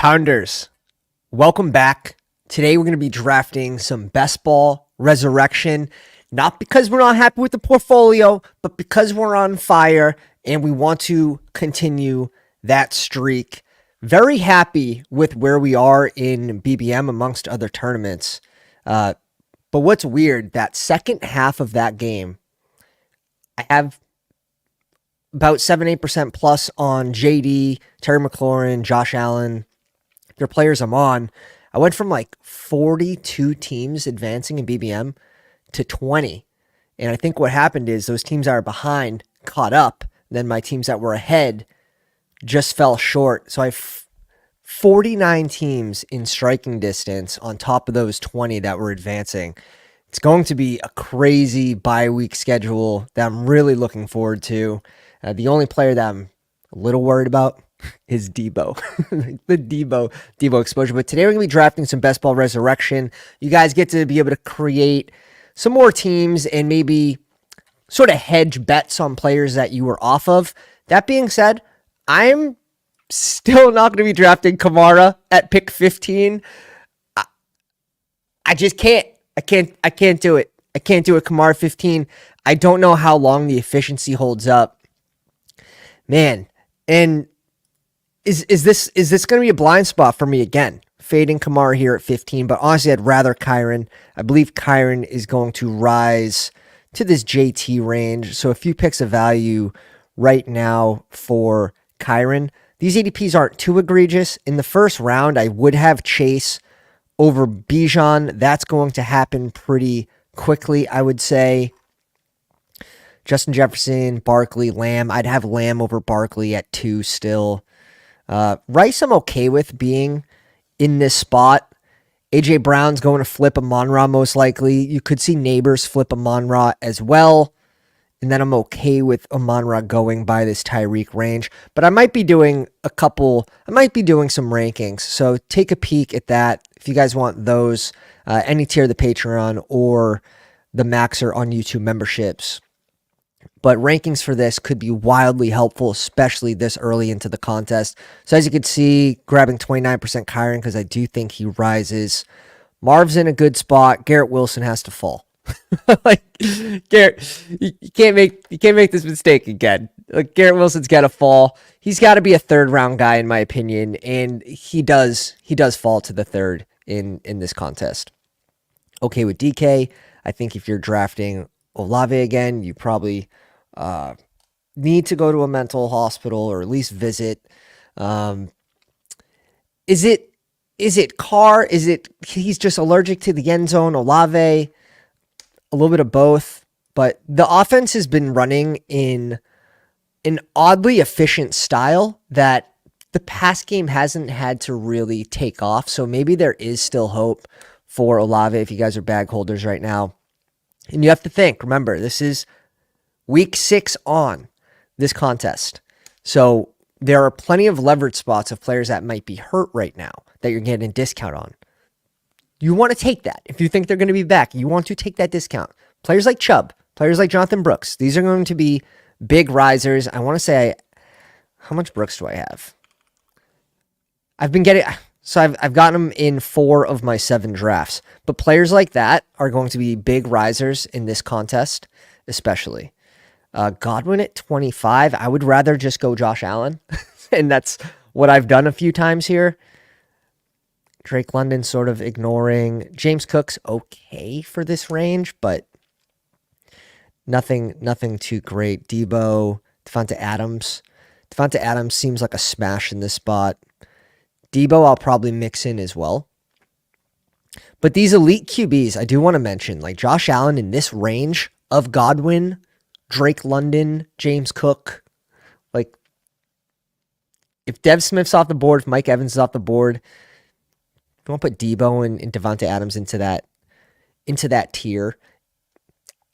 Pounders, welcome back. Today we're going to be drafting some Bestball Resurrection, not because we're not happy with the portfolio, but because we're on fire and we want to continue that streak. Very happy with where we are in BBM amongst other tournaments. But what's weird, that second half of that game, I have about 7-8% plus on JD, Terry McLaurin, Josh Allen, their players I'm on. I went from like 42 teams advancing in BBM to 20. And I think what happened is those teams that are behind caught up. Then my teams that were ahead just fell short. So I have 49 teams in striking distance on top of those 20 that were advancing. It's going to be a crazy bye week schedule that I'm really looking forward to. The only player that I'm a little worried about is Debo. The Debo exposure. But today we're going to be drafting some Bestball Resurrection. You guys get to be able to create some more teams and maybe sort of hedge bets on players that you were off of. That being said, I'm still not going to be drafting Kamara at pick 15. I just can't. I can't do it. I can't do it. Kamara 15. I don't know how long the efficiency holds up. Man, and is this going to be a blind spot for me again? Fading Kamara here at 15, but honestly, I'd rather Kyron. I believe Kyron is going to rise to this JT range. So a few picks of value right now for Kyron. These ADPs aren't too egregious. In the first round, I would have Chase over Bijan. That's going to happen pretty quickly, I would say. Justin Jefferson, Barkley, Lamb. I'd have Lamb over Barkley at 2 still. Rice, I'm okay with being in this spot. AJ Brown's going to flip Amon-Ra most likely. You could see Neighbors flip Amon-Ra as well. And then I'm okay with Amon-Ra going by this Tyreek range. But I might be doing some rankings. So take a peek at that if you guys want those. Any tier of the Patreon or the Maxer on YouTube memberships. But rankings for this could be wildly helpful, especially this early into the contest. So as you can see, grabbing 29% Kyron because I do think he rises. Marv's in a good spot. Garrett Wilson has to fall. Like Garrett, you can't make this mistake again. Like Garrett Wilson's got to fall. He's got to be a third round guy in my opinion, and he does fall to the third in this contest. Okay with DK. I think if you're drafting Olave again, you probably need to go to a mental hospital or at least visit. Is it Carr? Is it he's just allergic to the end zone? Olave, a little bit of both. But the offense has been running in an oddly efficient style that the pass game hasn't had to really take off. So maybe there is still hope for Olave if you guys are bag holders right now. And you have to think, remember, this is week 6 on this contest. So there are plenty of leverage spots of players that might be hurt right now that you're getting a discount on. You want to take that. If you think they're going to be back, you want to take that discount. Players like Chubb, players like Jonathan Brooks, these are going to be big risers. I want to say, how much Brooks do I have? I've gotten them in 4 of my 7 drafts. But players like that are going to be big risers in this contest, especially. Godwin at 25. I would rather just go Josh Allen. And that's what I've done a few times here. Drake London sort of ignoring. James Cook's okay for this range, but nothing too great. Debo, Devonta Adams. Devonta Adams seems like a smash in this spot. Debo I'll probably mix in as well. But these elite QBs, I do want to mention, like Josh Allen in this range of Godwin, Drake London, James Cook. Like, if Dev Smith's off the board, if Mike Evans is off the board, if you want to put Debo and Devonta Adams into that tier,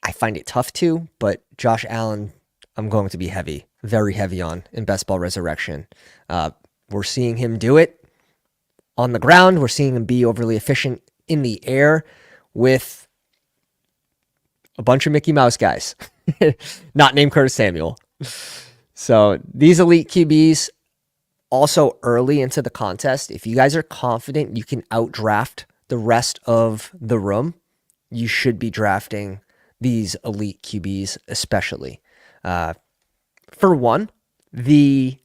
I find it tough to, but Josh Allen, I'm going to be heavy, very heavy on in Bestball Resurrection. We're seeing him do it on the ground. We're seeing him be overly efficient in the air with a bunch of Mickey Mouse guys, not named Curtis Samuel. So these elite QBs, Also, early into the contest, if you guys are confident you can outdraft the rest of the room, you should be drafting these elite QBs, especially. For one, the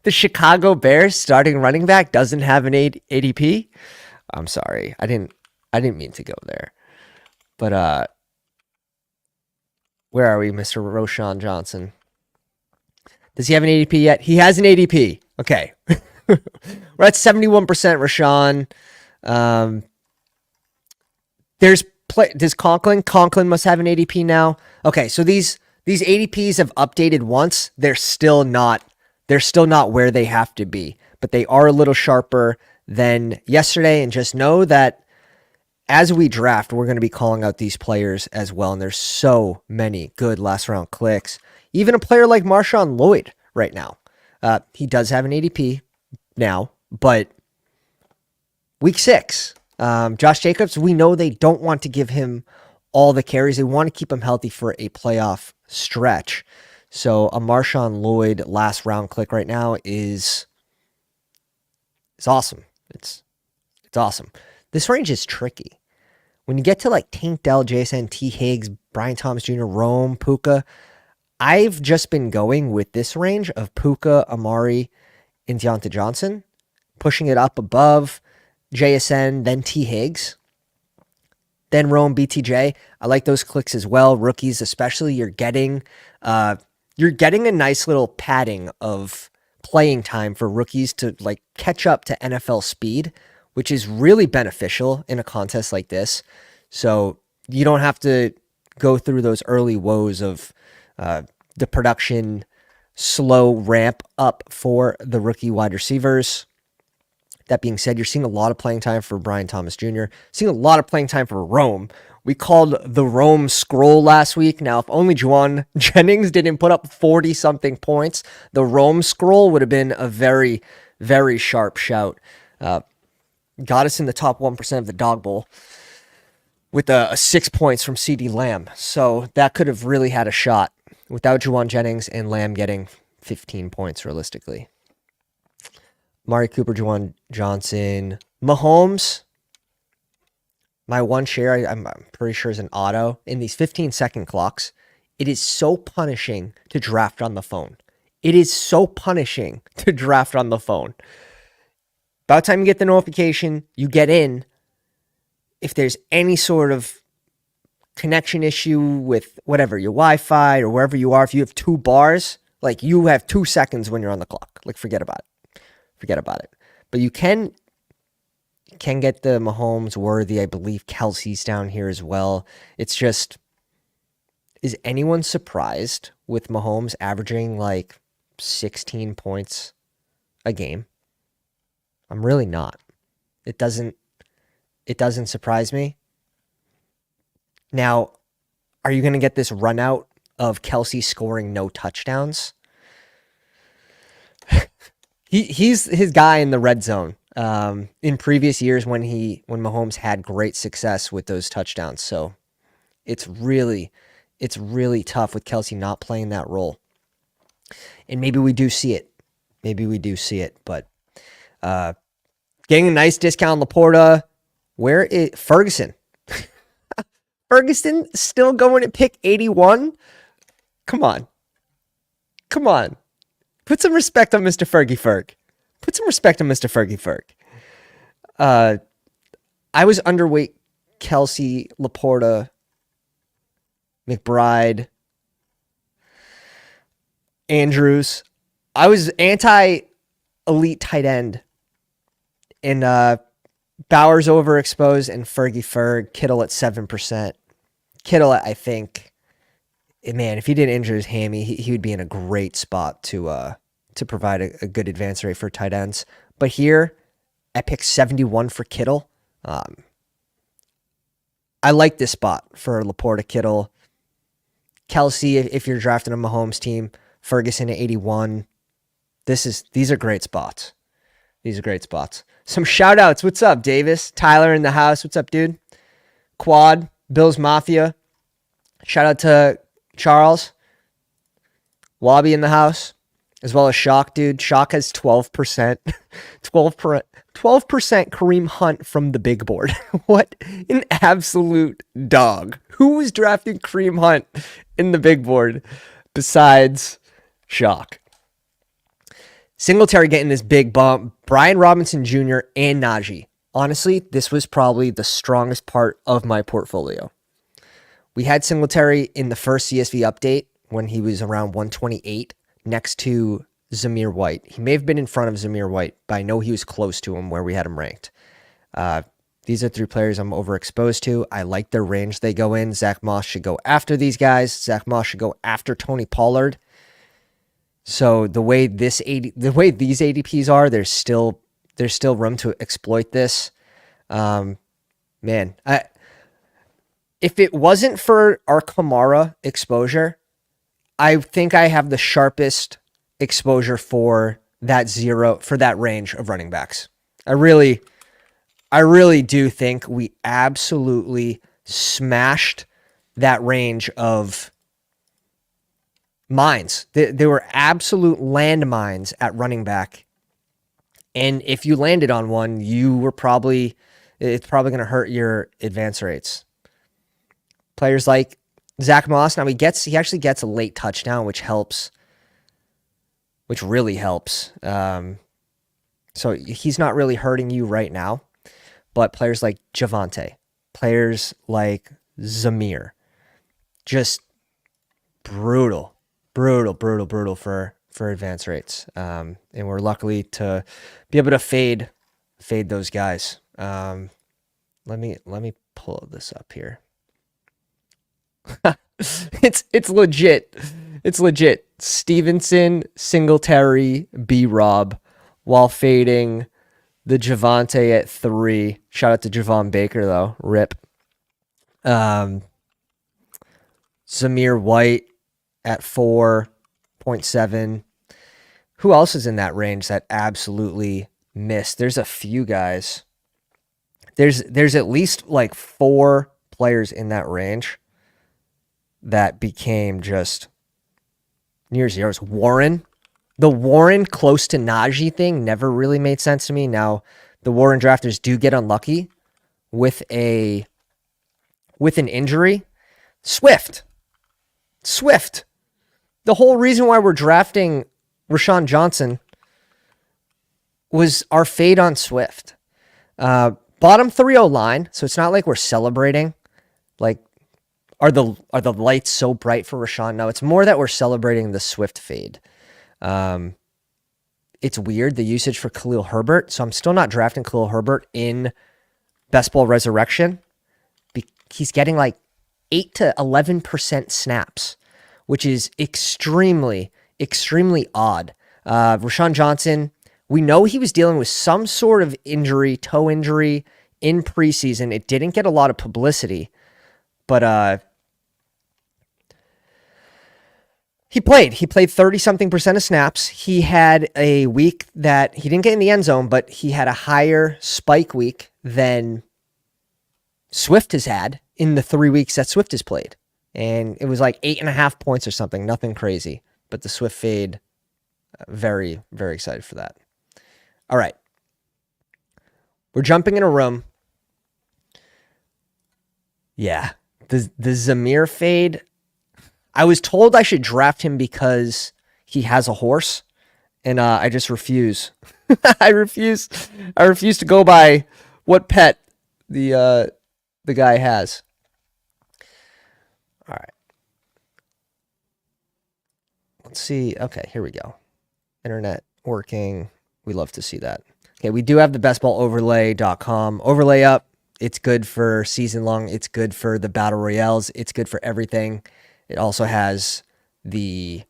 the Chicago Bears starting running back doesn't have an ADP. I'm sorry, I didn't mean to go there. But where are we, Mr. Roshan Johnson? Does he have an ADP yet? He has an ADP. Okay. We're at 71% Rashawn. Does Conklin must have an ADP now. Okay, so these ADPs have updated once. They're still not where they have to be, but they are a little sharper than yesterday. And just know that as we draft, we're going to be calling out these players as well. And there's so many good last round clicks. Even a player like Marshawn Lloyd right now. He does have an ADP now, but week 6, Josh Jacobs, we know they don't want to give him all the carries. They want to keep him healthy for a playoff stretch. So a Marshawn Lloyd last round click right now is awesome. It's awesome. This range is tricky. When you get to like Tank Dell, JSN, T. Higgs, Brian Thomas Jr., Rome, Puka, I've just been going with this range of Puka, Amari, and Deontay Johnson, pushing it up above JSN, then T. Higgs, then Rome, BTJ. I like those clicks as well. Rookies, especially, you're getting a nice little padding of playing time for rookies to like catch up to NFL speed, which is really beneficial in a contest like this. So you don't have to go through those early woes of the production slow ramp up for the rookie wide receivers. That being said, you're seeing a lot of playing time for Brian Thomas Jr., seeing a lot of playing time for Rome. We called the Rome scroll last week. Now, if only Juwan Jennings didn't put up 40-something points, the Rome scroll would have been a very, very sharp shout. Got us in the top 1% of the dog bowl with a 6 points from CeeDee Lamb. So that could have really had a shot without Juwan Jennings and Lamb getting 15 points realistically. Mari Cooper, Juwan Johnson, Mahomes. My one share, I'm pretty sure, is an auto. In these 15-second clocks, it is so punishing to draft on the phone. It is so punishing to draft on the phone. About time you get the notification, you get in. If there's any sort of connection issue with whatever, your Wi-Fi or wherever you are, if you have 2 bars, like you have 2 seconds when you're on the clock. Like forget about it. Forget about it. But you can get the Mahomes worthy. I believe Kelsey's down here as well. It's just, is anyone surprised with Mahomes averaging like 16 points a game? I'm really not. It doesn't surprise me. Now, are you going to get this run out of Kelsey scoring no touchdowns? He's his guy in the red zone. In previous years when Mahomes had great success with those touchdowns. So it's really tough with Kelsey not playing that role. And maybe we do see it. But getting a nice discount on Laporta. Where is Ferguson? Ferguson still going at pick 81? Come on. Put some respect on Mr. Fergie Ferg. I was underweight Kelsey, Laporta, McBride, Andrews. I was anti-elite tight end. And Bowers overexposed and Fergie Ferg. Kittle at 7%. Kittle, I think, man, if he didn't injure his hammy, he would be in a great spot to provide a good advance rate for tight ends. But here, at pick 71 for Kittle, I like this spot for Laporta, Kittle. Kelsey, if you're drafting a Mahomes team, Ferguson at 81. These are great spots. Some shout outs. What's up, Davis? Tyler in the house. What's up, dude? Quad, Bills Mafia. Shout out to Charles. Wabi in the house. as well as Shock, dude. Shock has 12%, 12%, 12% Kareem Hunt from the big board. What an absolute dog. Who was drafting Kareem Hunt in the big board besides Shock? Singletary getting this big bump. Brian Robinson Jr. and Najee. Honestly, this was probably the strongest part of my portfolio. We had Singletary in the first CSV update when he was around 128 next to Zamir White. He may have been in front of Zamir White, but I know he was close to him where we had him ranked. These are three players I'm overexposed to. I like their range they go in. Zach Moss should go after these guys. Zach Moss should go after Tony Pollard. So the way these ADPs are, there's still room to exploit this. Man, if it wasn't for our Kamara exposure, I think I have the sharpest exposure for that range of running backs. I really do think we absolutely smashed that range of mines. They were absolute landmines at running back. And if you landed on one, it's probably going to hurt your advance rates. Players like Zach Moss, now he actually gets a late touchdown, which really helps. So he's not really hurting you right now. But players like Javonte, players like Zamir, just brutal for advance rates. And we're lucky to be able to fade those guys. Let me pull this up here. It's legit. It's legit. Stevenson, Singletary, B-Rob, while fading the Javonte at 3. Shout out to Javon Baker though. Rip. Zamir White at 4.7. Who else is in that range that absolutely missed? There's a few guys. There's at least like 4 players in that range that became just near zeros. The Warren close to Najee thing never really made sense to me. Now, the Warren drafters do get unlucky with an injury. Swift. The whole reason why we're drafting Rashawn Johnson was our fade on Swift. Bottom 3-0 line, so it's not like we're celebrating. Like, are the lights so bright for Rashawn? No, it's more that we're celebrating the Swift fade. It's weird, the usage for Khalil Herbert, so I'm still not drafting Khalil Herbert in Best Ball Resurrection. He's getting like 8 to 11% snaps, which is extremely odd. Rashawn Johnson, we know he was dealing with some sort of injury, toe injury in preseason. It didn't get a lot of publicity, but he played 30-something% of snaps. He had a week that he didn't get in the end zone, but he had a higher spike week than Swift has had in the 3 weeks that Swift has played. And it was like 8.5 points or something, nothing crazy. But the Swift fade, very, very excited for that. All right. We're jumping in a room. Yeah. The Zamir fade, I was told I should draft him because he has a horse, and I just refuse. I refuse to go by what pet the guy has. All right. Let's see. Okay, here we go. Internet working. We love to see that. Okay, we do have the bestballoverlay.com overlay up. It's good for season long. It's good for the battle royales. It's good for everything. It also has the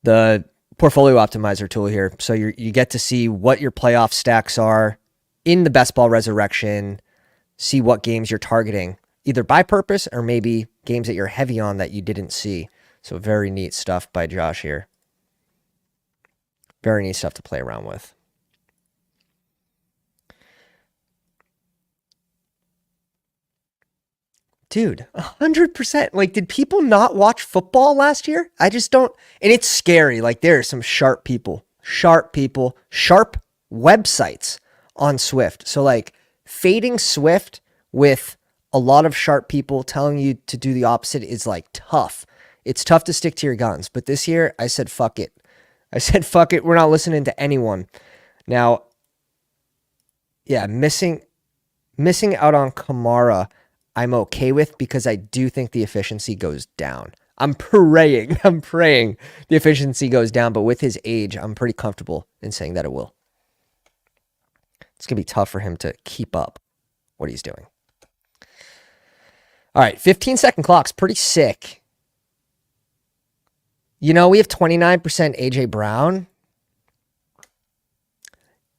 portfolio optimizer tool here. So you get to see what your playoff stacks are in the Best Ball Resurrection, see what games you're targeting, either by purpose or maybe games that you're heavy on that you didn't see. So very neat stuff by Josh here. Very neat stuff to play around with. Dude, 100%. Like, did people not watch football last year? I just don't. And it's scary. Like, there are some sharp people, sharp websites on Swift. So, like, fading Swift with a lot of sharp people telling you to do the opposite is like tough. It's tough to stick to your guns. But this year, I said, fuck it. We're not listening to anyone. Now, yeah, missing out on Kamara, I'm okay with because I do think the efficiency goes down. I'm praying the efficiency goes down, but with his age, I'm pretty comfortable in saying that it will. It's going to be tough for him to keep up what he's doing. All right, 15-second clock's pretty sick. You know, we have 29% AJ Brown.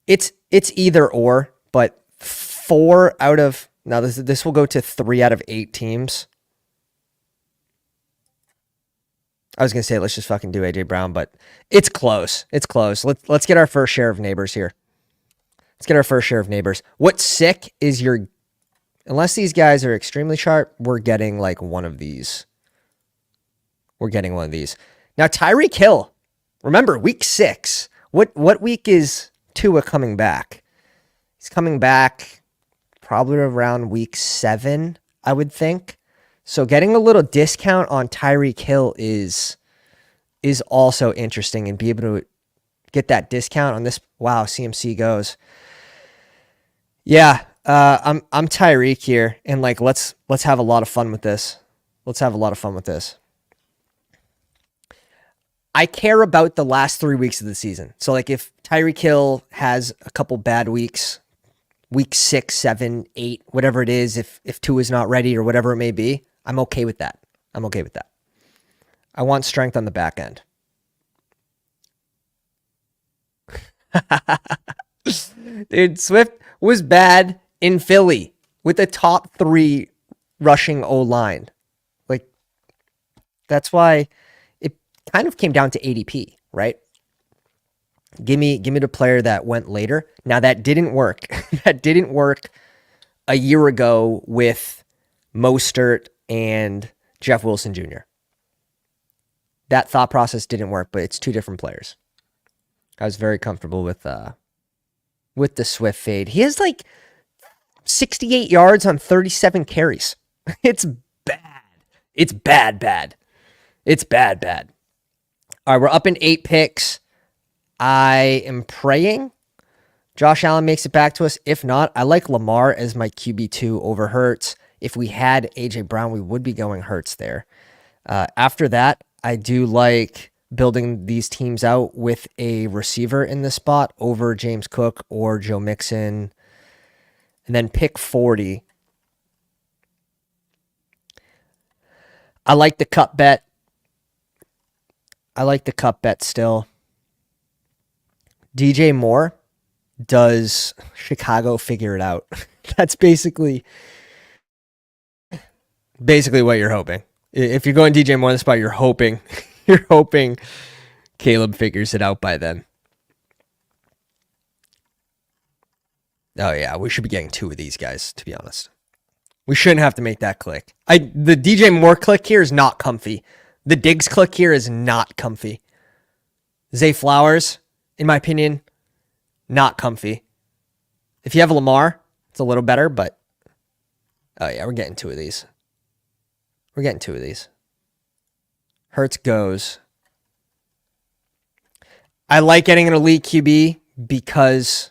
It's either or, but 4 out of... Now, this will go to 3 out of 8 teams. I was going to say, let's just fucking do AJ Brown, but it's close. It's close. Let's get our first share of neighbors here. What's sick is unless these guys are extremely sharp, we're getting like one of these. Now, Tyreek Hill. Remember, week 6. What week is Tua coming back? He's coming back probably around week 7, I would think. So getting a little discount on Tyreek Hill is also interesting, and be able to get that discount on this. Wow, CMC goes. Yeah, I'm Tyreek here, and like let's have a lot of fun with this. I care about the last 3 weeks of the season. So like if Tyreek Hill has a couple bad weeks, week 6, 7, 8, whatever it is, if Tua is not ready or whatever it may be, I'm okay with that. I want strength on the back end. Dude, Swift was bad in Philly with the top 3 rushing O-line. Like, that's why it kind of came down to ADP, right? Give me the player that went later. Now, that didn't work. That didn't work a year ago with Mostert and Jeff Wilson Jr. That thought process didn't work, but it's 2 different players. I was very comfortable with the Swift fade. He has like 68 yards on 37 carries. It's bad. It's bad. All right, we're up in 8 picks. I am praying Josh Allen makes it back to us. If not, I like Lamar as my QB2 over Hurts. If we had AJ Brown, we would be going Hurts there. After that, I do like building these teams out with a receiver in this spot over James Cook or Joe Mixon. And then pick 40. I like the cup bet. Still. DJ Moore, does Chicago figure it out? That's basically what you're hoping. If you're going DJ Moore in the spot, you're hoping Caleb figures it out by then. Oh yeah, we should be getting 2 of these guys, to be honest. We shouldn't have to make that click. The DJ Moore click here is not comfy. The Diggs click here is not comfy. Zay Flowers, in my opinion, not comfy. If you have Lamar, it's a little better, but oh yeah, we're getting 2 of these. Hurts goes. I like getting an elite QB because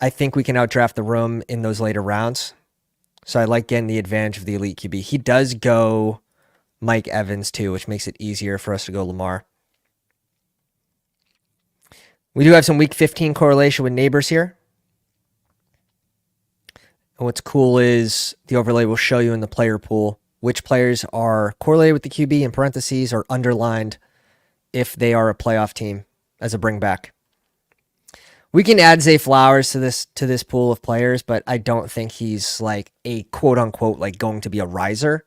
I think we can outdraft the room in those later rounds. So I like getting the advantage of the elite QB. He does go Mike Evans too, which makes it easier for us to go Lamar. We do have some week 15 correlation with neighbors here. And what's cool is the overlay will show you in the player pool which players are correlated with the QB in parentheses or underlined if they are a playoff team as a bring back. We can add Zay Flowers to this pool of players, but I don't think he's like a quote unquote like going to be a riser.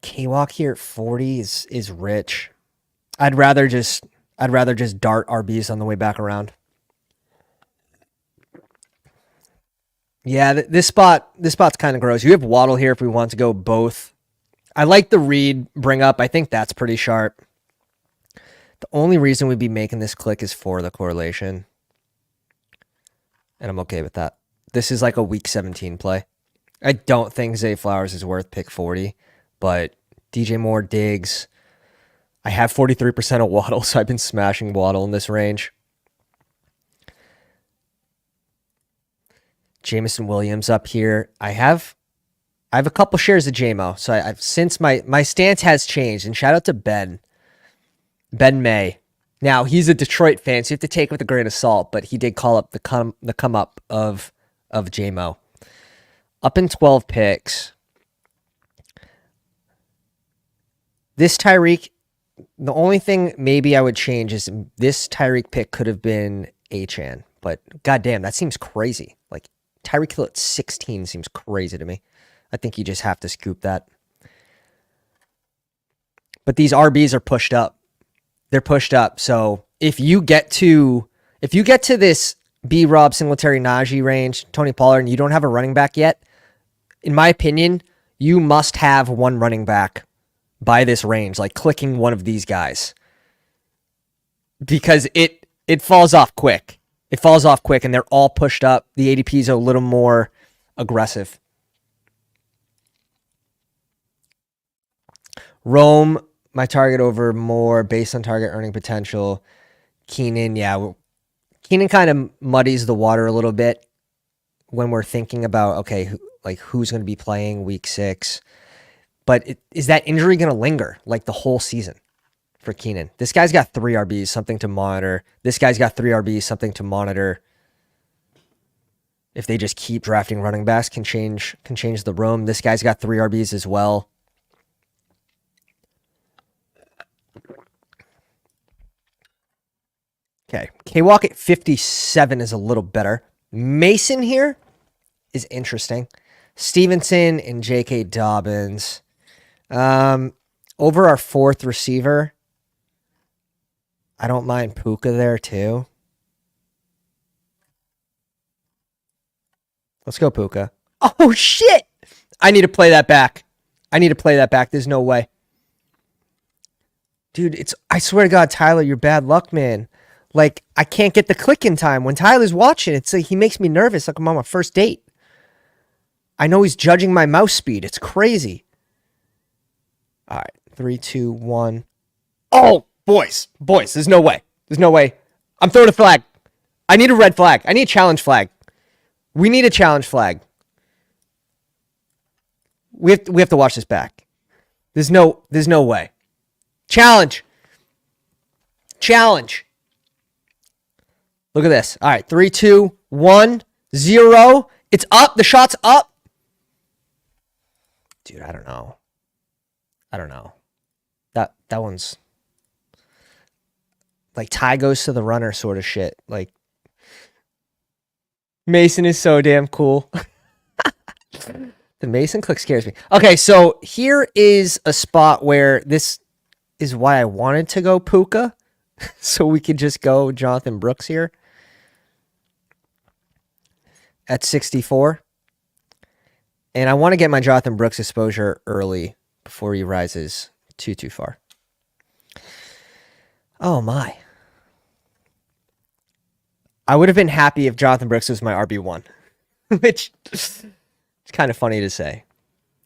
K-Walk here at 40 is rich. I'd rather just I'd rather just dart RBs on the way back around. Yeah, this spot's kind of gross. You have Waddle here if we want to go both. I like the read bring up. I think that's pretty sharp. The only reason we'd be making this click is for the correlation. And I'm okay with that. This is like a week 17 play. I don't think Zay Flowers is worth pick 40, but DJ Moore, Diggs. I have 43% of Waddle, so I've been smashing Waddle in this range. Jameson Williams up here. I have a couple shares of JMO, so I've since my stance has changed. And shout out to Ben May. Now he's a Detroit fan, so you have to take it with a grain of salt. But he did call up the come up of JMO. Up in 12 picks. This Tyreek, the only thing maybe I would change is this Tyreek pick could have been Achane, but goddamn, that seems crazy. Like Tyreek Hill at 16 seems crazy to me. I think you just have to scoop that. But these RBs are pushed up. They're pushed up. So if you get to this B-Rob, Singletary, Najee range, Tony Pollard, and you don't have a running back yet, in my opinion, you must have one running back by this range, like clicking one of these guys. Because it falls off quick. It falls off quick, and they're all pushed up. The ADPs are a little more aggressive. Rome, my target over Moore based on target earning potential. Keenan, yeah. Keenan kind of muddies the water a little bit when we're thinking about, okay, who's going to be playing week 6. But is that injury going to linger like the whole season for Keenan? This guy's got 3 RBs, something to monitor. This guy's got 3 RBs, something to monitor. If they just keep drafting running backs, can change the room. This guy's got 3 RBs as well. Okay, K-Walk at 57 is a little better. Mason here is interesting. Stevenson and J.K. Dobbins. Over our 4th receiver, I don't mind Puka there too. Let's go Puka. Oh, shit! I need to play that back. There's no way. Dude, I swear to God, Tyler, you're bad luck, man. Like, I can't get the click in time. When Tyler's watching, it's like he makes me nervous like I'm on my first date. I know he's judging my mouse speed. It's crazy. All right, 3, 2, 1. Oh, boys, there's no way. I'm throwing a flag. I need a red flag. I need a challenge flag. We need a challenge flag. We have to watch this back. There's no way. Challenge. Look at this. All right, 3, 2, 1, 0. It's up. The shot's up. Dude, I don't know. That one's like tie goes to the runner sort of shit. Like Mason is so damn cool. The Mason click scares me. Okay, so here is a spot where this is why I wanted to go Puka. So we could just go Jonathan Brooks here at 64. And I want to get my Jonathan Brooks exposure early before he rises too far. Oh my. I would have been happy if Jonathan Brooks was my RB1, which is kind of funny to say.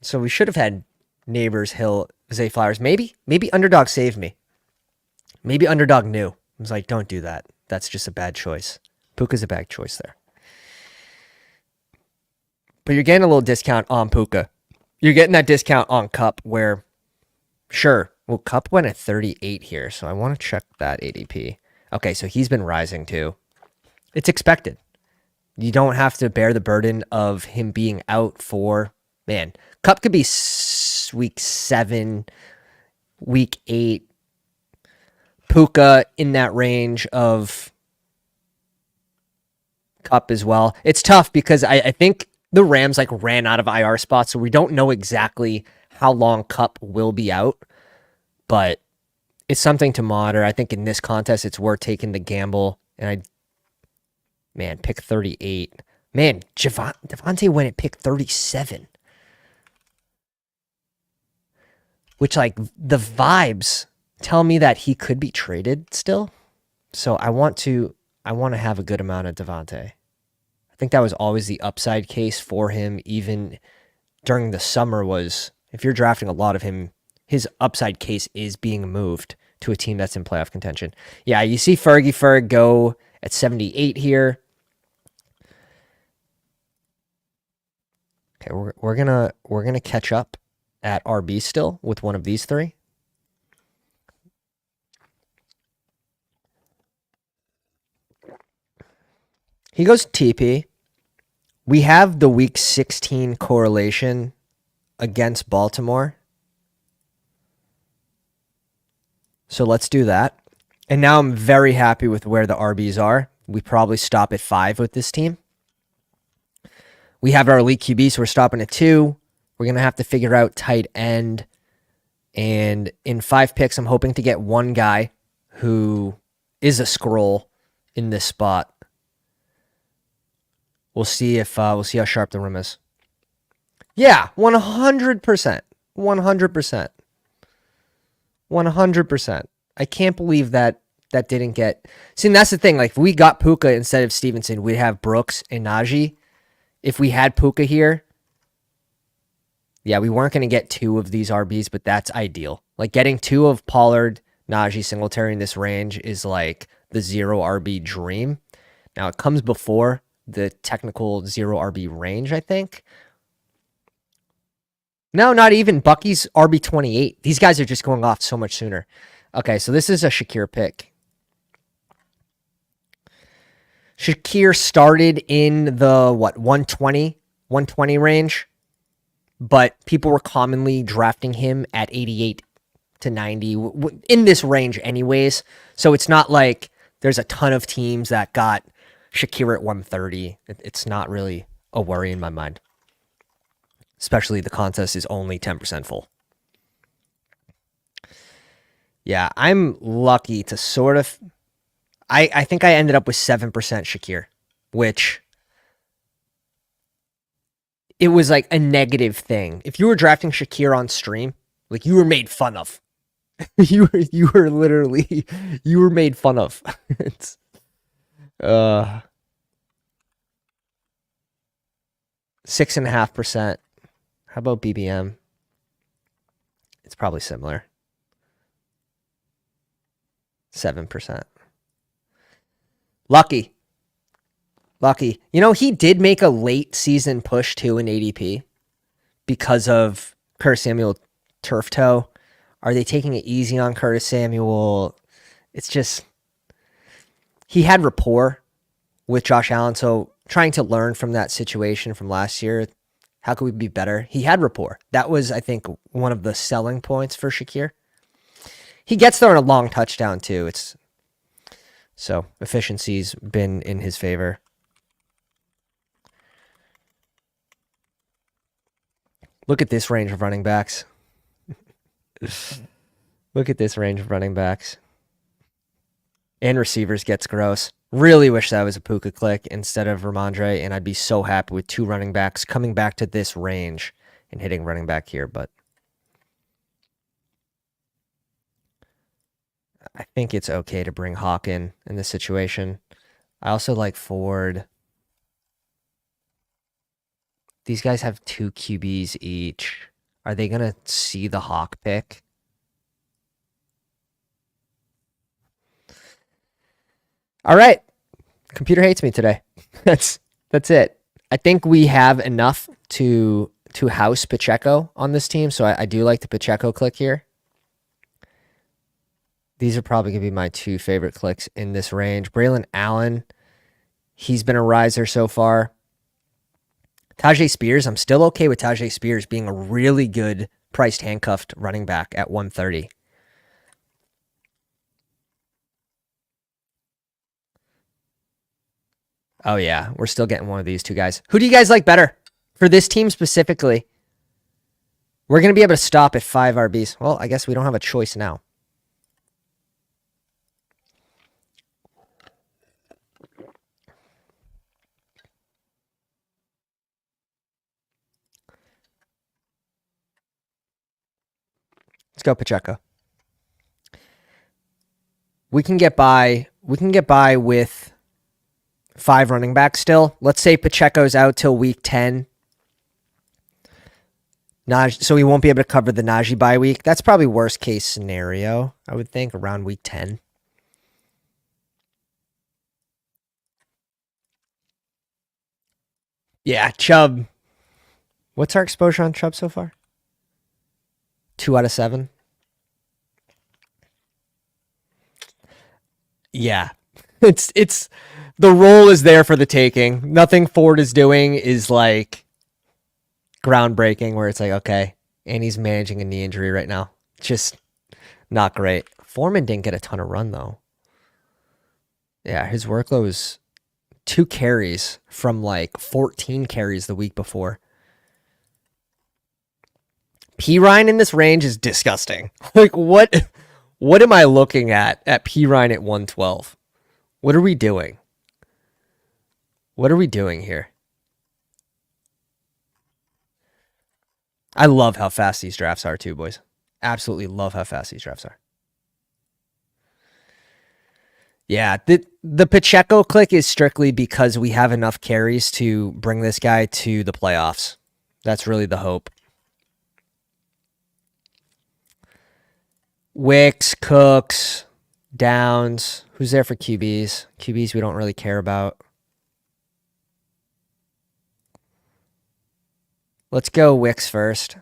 So we should have had Neighbors, Hill, Zay Flowers. Maybe Underdog saved me. Maybe Underdog knew. I was like, don't do that. That's just a bad choice. Puka's a bad choice there. But you're getting a little discount on Puka. You're getting that discount on Cup where, sure, well, Cup went at 38 here, so I want to check that ADP. Okay, so he's been rising too. It's expected. You don't have to bear the burden of him being out for, man, Cup could be week 7, week 8. Puka in that range of Cup as well. It's tough because I think the Rams like ran out of IR spots, so we don't know exactly how long Cup will be out, but it's something to monitor. I think in this contest, it's worth taking the gamble. And pick 38. Man, Devontae went at pick 37. Which, like, the vibes tell me that he could be traded still. So I want to have a good amount of Devontae. I think that was always the upside case for him, even during the summer, was if you're drafting a lot of him, his upside case is being moved to a team that's in playoff contention. Yeah, you see Ferg go at 78 here. Okay, we're gonna catch up at RB still with one of these three. He goes TP. We have the week 16 correlation against Baltimore. So let's do that. And now I'm very happy with where the RBs are. We probably stop at 5 with this team. We have our elite QB, so we're stopping at 2. We're going to have to figure out tight end. And in 5 picks, I'm hoping to get one guy who is a scroll in this spot. We'll see how sharp the rim is. Yeah, 100%. 100%. 100%. I can't believe that didn't get... See, and that's the thing. Like, if we got Puka instead of Stevenson, we'd have Brooks and Najee. If we had Puka here, yeah, we weren't going to get 2 of these RBs, but that's ideal. Like, getting 2 of Pollard, Najee, Singletary in this range is like the 0 RB dream. Now, it comes before the technical 0 RB range, I think. No, not even. Bucky's RB 28. These guys are just going off so much sooner. Okay, so this is a Shakir pick. Shakir started in the, 120 range, but people were commonly drafting him at 88 to 90, in this range anyways. So it's not like there's a ton of teams that got Shakir at 130. It's not really a worry in my mind. Especially the contest is only 10% full. Yeah, I'm lucky to sort of... I think I ended up with 7% Shakir, which... It was like a negative thing. If you were drafting Shakir on stream, like, you were made fun of. you were literally... You were made fun of. It's... 6.5%. How about BBM? It's probably similar. 7%. Lucky. You know, he did make a late season push too in ADP because of Curtis Samuel turf toe. Are they taking it easy on Curtis Samuel? It's just, he had rapport with Josh Allen, so trying to learn from that situation from last year. How could we be better? He had rapport. That was, I think, one of the selling points for Shakir. He gets there on a long touchdown, too. So efficiency's been in his favor. Look at this range of running backs. Look at this range of running backs. And receivers gets gross. Really wish that was a Puka click instead of Ramondre, and I'd be so happy with 2 running backs coming back to this range and hitting running back here, but I think it's okay to bring Hawk in this situation. I also like Ford. These guys have 2 QBs each. Are they going to see the Hawk pick? All right. Computer hates me today. That's it. I think we have enough to house Pacheco on this team, so I do like the Pacheco click here. These are probably going to be my 2 favorite clicks in this range. Braylon Allen, he's been a riser so far. Tajay Spears, I'm still okay with Tajay Spears being a really good priced handcuffed running back at 130. Oh, yeah. We're still getting one of these 2 guys. Who do you guys like better for this team specifically? We're going to be able to stop at 5 RBs. Well, I guess we don't have a choice now. Let's go Pacheco. We can get by with 5 running backs still. Let's say Pacheco's out till week 10. So he won't be able to cover the Najee bye week. That's probably worst case scenario, I would think, around week 10. Yeah, Chubb. What's our exposure on Chubb so far? 2 out of 7. Yeah. It's the role is there for the taking. Nothing Ford is doing is like groundbreaking where it's like, okay, and he's managing a knee injury right now. Just not great. Foreman didn't get a ton of run though. Yeah, his workload was 2 carries from like 14 carries the week before. P. Ryan in this range is disgusting. Like what am I looking at P. Ryan at 112? What are we doing? What are we doing here? I love how fast these drafts are too, boys. Absolutely love how fast these drafts are. Yeah, the Pacheco click is strictly because we have enough carries to bring this guy to the playoffs. That's really the hope. Wicks, Cooks, Downs. Who's there for QBs? QBs we don't really care about. Let's go Wicks first.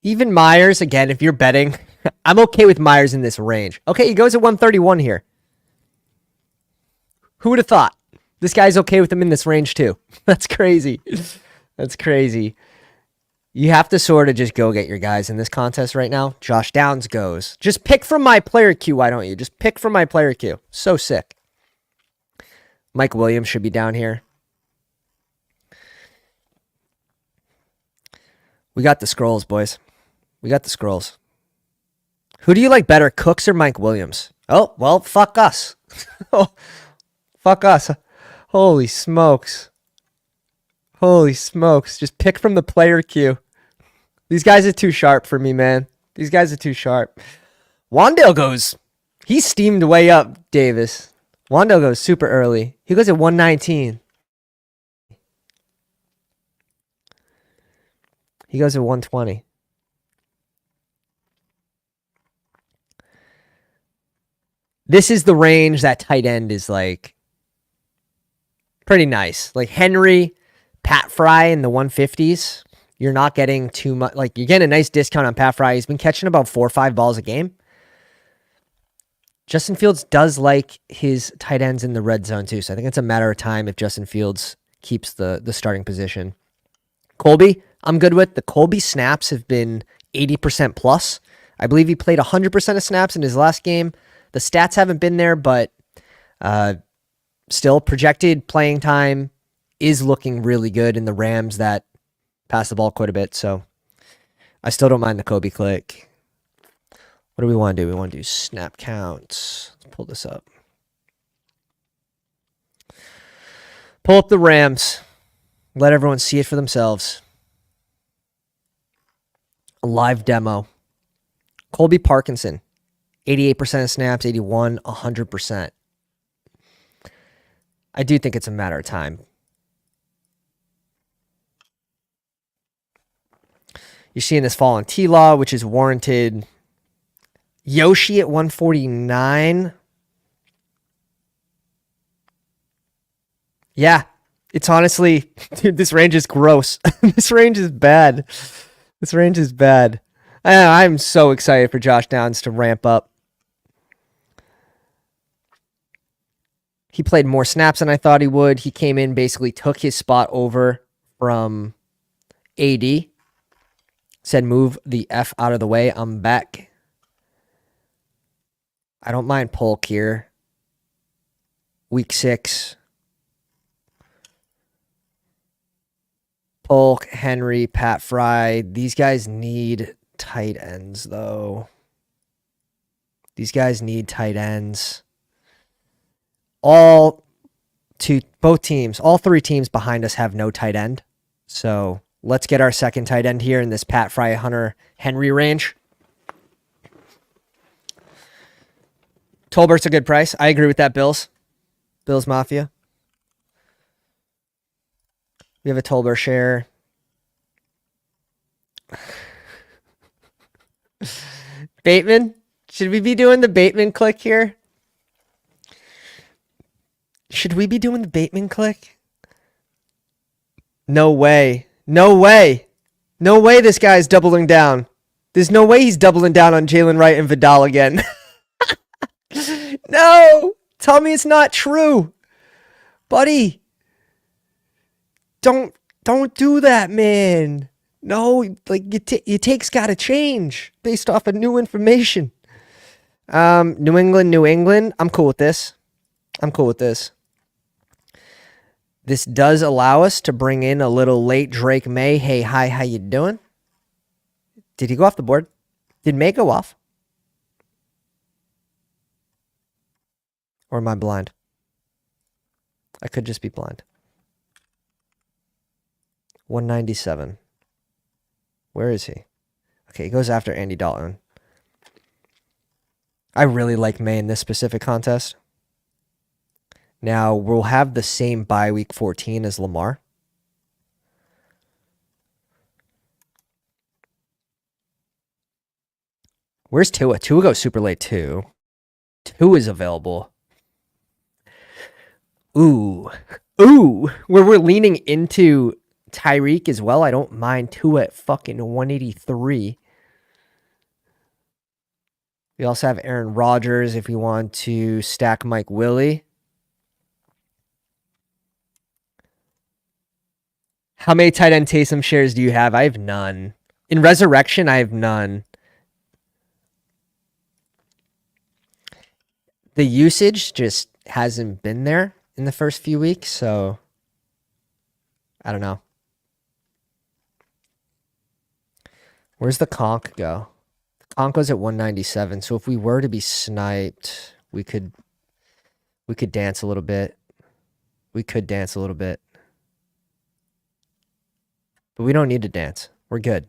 Even Myers, again, if you're betting, I'm okay with Myers in this range. Okay, he goes at 131 here. Who would have thought? This guy's okay with him in this range too. That's crazy. That's crazy. You have to sort of just go get your guys in this contest right now. Josh Downs goes. Just pick from my player queue, why don't you? Just pick from my player queue. So sick. Mike Williams should be down here. We got the scrolls, boys. We got the scrolls. Who do you like better, Cooks or Mike Williams? Oh, well, fuck us. Fuck us. Holy smokes. Holy smokes. Just pick from the player queue. These guys are too sharp for me, man. These guys are too sharp. Wandale goes. He steamed way up, Davis. Wandale goes super early. He goes at 119. He goes at 120. This is the range that tight end is like pretty nice. Like Henry, Pat Fry in the 150s. You're not getting too much. Like you're getting a nice discount on Pat Fry. He's been catching about 4 or 5 balls a game. Justin Fields does like his tight ends in the red zone too. So I think it's a matter of time if Justin Fields keeps the starting position. Colby, I'm good with. The Colby snaps have been 80% plus. I believe he played 100% of snaps in his last game. The stats haven't been there, but still projected playing time is looking really good in the Rams that pass the ball quite a bit. So I still don't mind the Kobe click. What do we want to do? We want to do snap counts. Let's pull this up. Pull up the Rams. Let everyone see it for themselves. A live demo. Colby Parkinson. 88% of snaps, 81, 100%. I do think it's a matter of time. You're seeing this fall on T-Law, which is warranted. Yoshi at 149. Yeah, it's honestly, dude, this range is gross. This range is bad. This range is bad. I'm so excited for Josh Downs to ramp up. He played more snaps than I thought he would. He came in, basically took his spot over from AD. Said, move the F out of the way. I'm back. I don't mind Polk here. Week 6. Polk, Henry, Pat Fry. These guys need tight ends, though. These guys need tight ends. All both teams, all three teams behind us have no tight end. So let's get our second tight end here in this Pat Fry, Hunter Henry range. Tolbert's a good price. I agree with that, Bills. Bills Mafia. We have a Tolbert share. Bateman? Should we be doing the Bateman click here? Should we be doing the Bateman click? No way. No way. No way this guy's doubling down. There's no way he's doubling down on Jalen Wright and Vidal again. No! Tell me it's not true. Buddy. Don't do that, man. No, like your take's got to change based off of new information. New England. I'm cool with this. This does allow us to bring in a little late Drake May. Hey, hi, how you doing? Did he go off the board? Did May go off? Or am I blind? I could just be blind. 197. Where is he? Okay, he goes after Andy Dalton. I really like May in this specific contest. Now, we'll have the same bye week 14 as Lamar. Where's Tua? Tua goes super late too. Tua is available. Ooh. Where we're leaning into Tyreek as well. I don't mind Tua at fucking 183. We also have Aaron Rodgers if we want to stack Mike Willie. How many tight end Taysom shares do you have? I have none. In Resurrection, I have none. The usage just hasn't been there in the first few weeks, so I don't know. Where's the conch go? The conch goes at 197, so if we were to be sniped, we could dance a little bit. But we don't need to dance. We're good.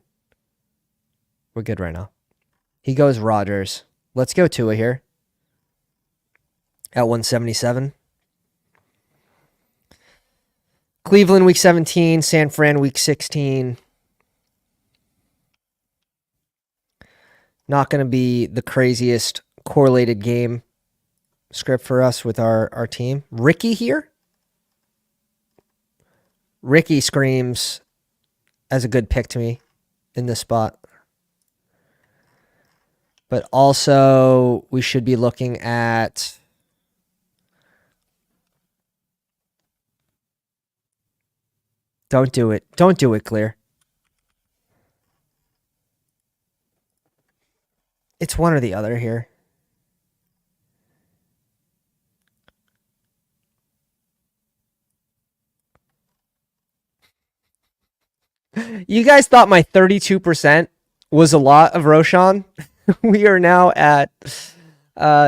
We're good right now. He goes Rodgers. Let's go Tua here. At 177. Cleveland week 17. San Fran week 16. Not going to be the craziest correlated game script for us with our team. Ricky here. Ricky screams as a good pick to me in this spot. But also, we should be looking at Don't do it. Don't do it, Clear. It's one or the other here. You guys thought my 32% was a lot of Roshan. We are now at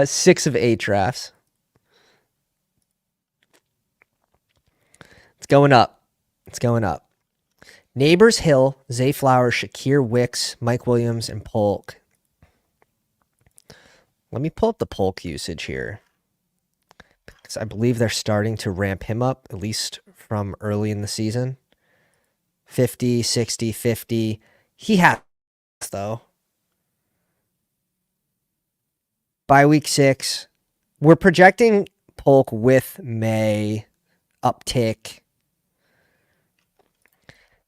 6 of 8 drafts. It's going up. Neighbors Hill, Zay Flowers, Shakir Wicks, Mike Williams, and Polk. Let me pull up the Polk usage here, because I believe they're starting to ramp him up, at least from early in the season. 50, 60, 50. He has, though. By week 6, we're projecting Polk with May uptick.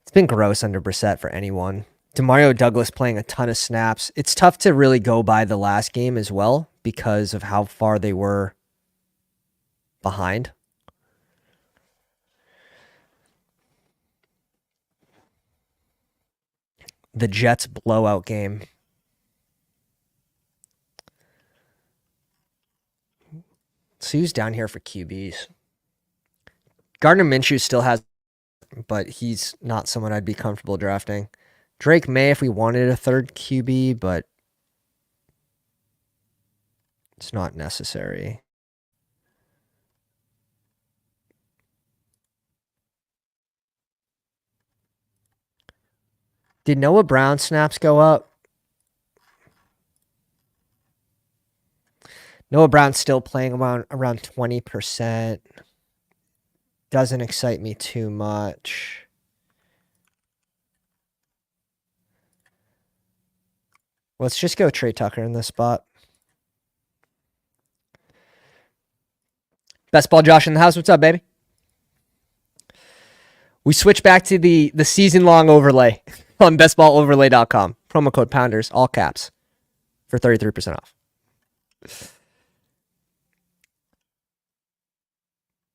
It's been gross under Brissett for anyone. Demario Douglas playing a ton of snaps. It's tough to really go by the last game as well because of how far they were behind. The Jets blowout game. So who's down here for QBs? Gardner Minshew still has, but he's not someone I'd be comfortable drafting. Drake May if we wanted a third QB, but it's not necessary. Did Noah Brown snaps go up? Noah Brown's still playing around 20%. Doesn't excite me too much. Let's just go Trey Tucker in this spot. Best ball Josh in the house. What's up, baby? We switch back to the season-long overlay on bestballoverlay.com. Promo code Pounders, all caps, for 33% off.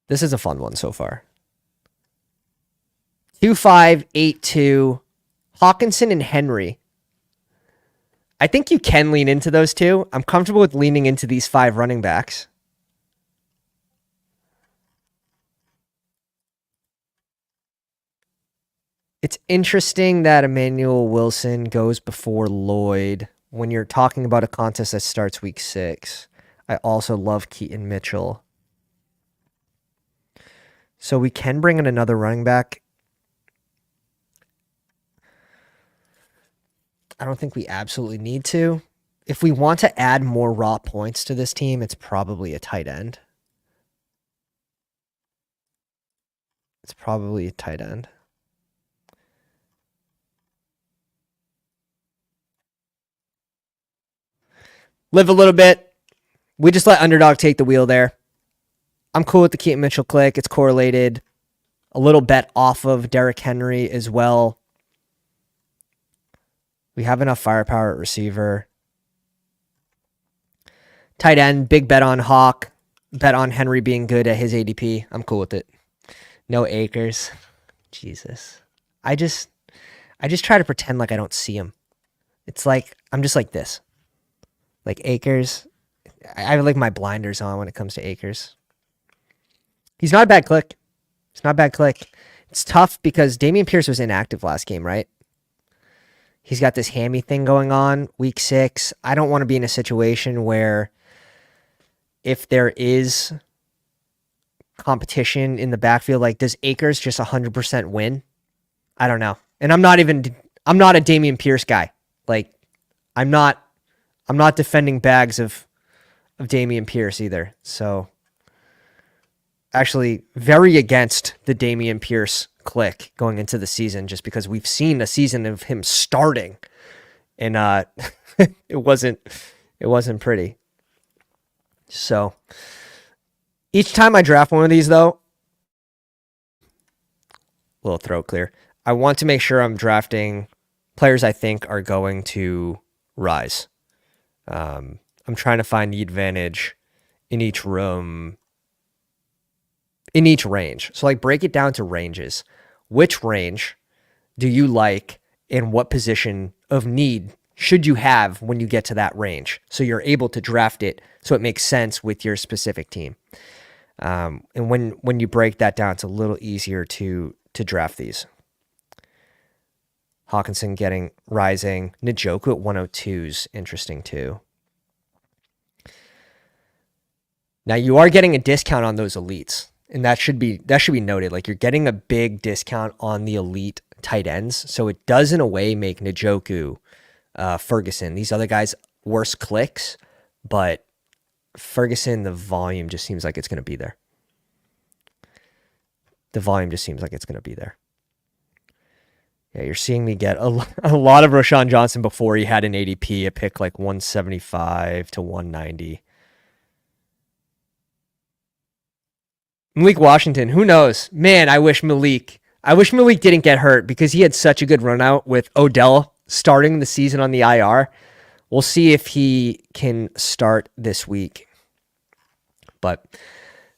This is a fun one so far. 2-5-8-2. Hawkinson and Henry. I think you can lean into those two. I'm comfortable with leaning into these 5 running backs. It's interesting that Emmanuel Wilson goes before Lloyd when you're talking about a contest that starts week 6. I also love Keaton Mitchell. So we can bring in another running back. I don't think we absolutely need to. If we want to add more raw points to this team, it's probably a tight end. It's probably a tight end. Live a little bit. We just let Underdog take the wheel there. I'm cool with the Keaton Mitchell click. It's correlated. A little bet off of Derrick Henry as well. We have enough firepower at receiver. Tight end, big bet on Hawk. Bet on Henry being good at his ADP. I'm cool with it. No Akers. Jesus. I just try to pretend like I don't see him. It's like, I'm just like this. Like Akers. I have like my blinders on when it comes to Akers. He's not a bad click. It's not a bad click. It's tough because Dameon Pierce was inactive last game, right? He's got this hammy thing going on, week 6. I don't want to be in a situation where if there is competition in the backfield, like does Akers just 100% win? I don't know. And I'm not a Dameon Pierce guy. Like I'm not defending bags of Dameon Pierce either. So actually very against the Dameon Pierce click going into the season, just because we've seen a season of him starting and it wasn't pretty. So each time I draft one of these though, little throat clear, I want to make sure I'm drafting players I think are going to rise. I'm trying to find the advantage in each room, in each range. So like break it down to ranges. Which range do you like and what position of need should you have when you get to that range? So you're able to draft it so it makes sense with your specific team. And when you break that down, it's a little easier to draft these. Hawkinson rising. Njoku at 102 is interesting too. Now you are getting a discount on those elites. And that should be noted. Like you're getting a big discount on the elite tight ends. So it does in a way make Njoku, Ferguson, these other guys worse clicks, but Ferguson, the volume just seems like it's going to be there. Yeah, you're seeing me get a lot of Rashawn Johnson before he had an ADP, a pick like 175 to 190. Malik Washington, who knows? Man, I wish Malik didn't get hurt because he had such a good run out with Odell starting the season on the IR. We'll see if he can start this week. But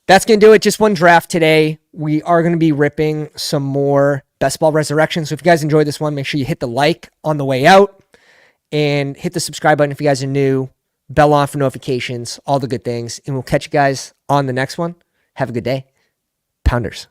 that's going to do it. Just one draft today. We are going to be ripping some more Best Ball Resurrection. So if you guys enjoyed this one, make sure you hit the like on the way out and hit the subscribe button if you guys are new. Bell on for notifications, all the good things. And we'll catch you guys on the next one. Have a good day. Pounders.